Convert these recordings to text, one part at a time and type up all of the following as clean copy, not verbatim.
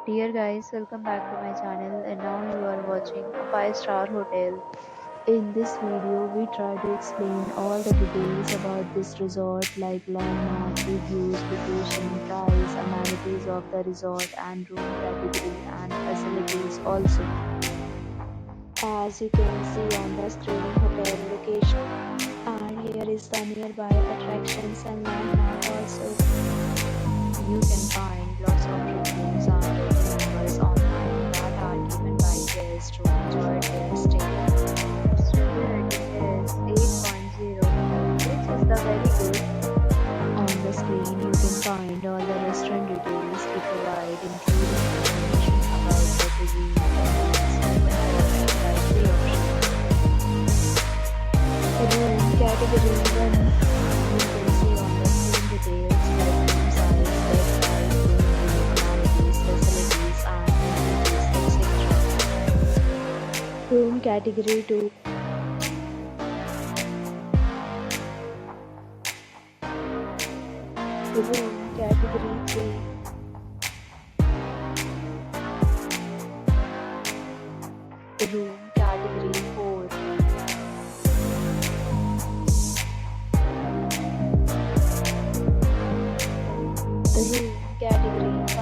Dear guys, welcome back to my channel and now you are watching a 5-star hotel. In this video, we try to explain all the details about this resort like landmark, reviews, location, price, amenities of the resort and room category and facilities also. As you can see on the screen, hotel location. And here is the nearby attractions and landmark also. You can find lots of reviews and rating numbers online that are given by guests who enjoyed their stay. Its review rating is 8.0, which is the very good. On the screen, you can find all the restaurant details we provide, including information about the cuisine, timings, open hours, and dietary options. Room category 1. You can see on the screen details like room size, bed type, room view, amenities, facilities, and amenities, etc. Room category 2. Room category 3. Room category 4. Room category 5.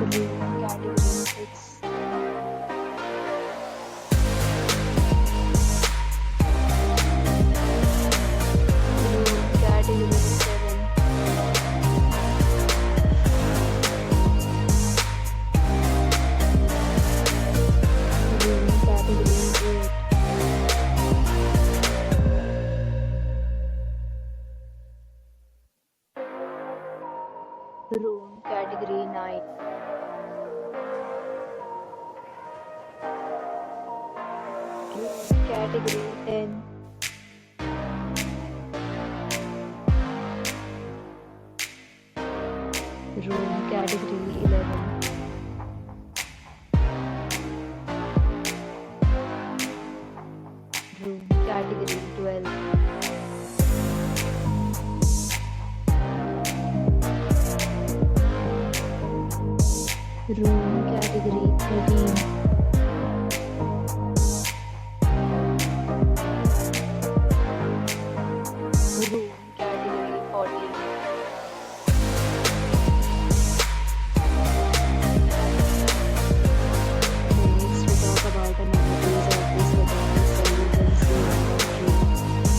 Room category 6. Room category 7. Room category 8. Room category 9. Room category 10. Room category 11. Room category 12. Room category 13. Room category 14. Next, we talk about amenities of this hotel, so you can see on the screen.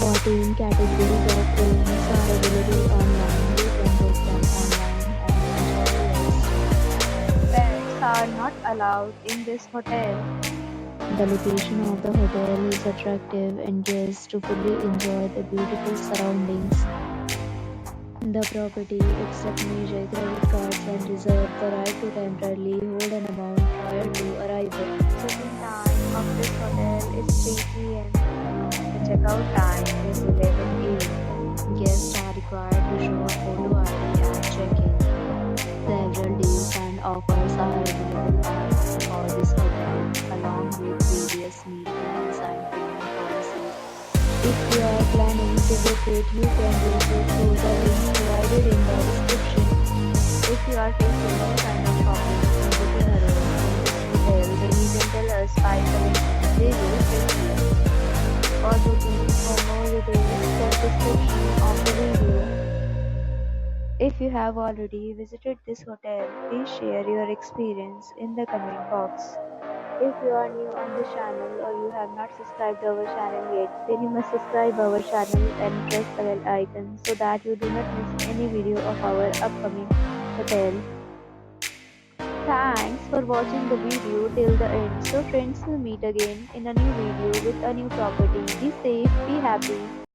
14 categories of rooms are available online. You can book them online and enjoy yours. Pets are not allowed in this hotel. The location of the hotel is attractive and guests to fully enjoy the beautiful surroundings. The property accepts major credit cards and reserves the right to temporarily hold an amount prior to arrival. Check-in time of this hotel is 3 p.m. The checkout time is 11 a.m. Guests are required to show a photo ID at check-in. Several deals and offers are available for this hotel, along with various meal plans and payment policies. If you are planning to visit, you can visit through the link provided in the description. If you are facing any kind of problem in booking a room in this hotel, then you can tell us by commenting. We will help you. For booking for more details, check description of the video. If you have already visited this hotel, please share your experience in the comment box. If you are new on this channel or you have not subscribed our channel yet, then you must subscribe our channel and press the bell icon so that you do not miss any video of our upcoming hotel. Thanks for watching the video till the end. So friends, will meet again in a new video with a new property. Be safe, be happy.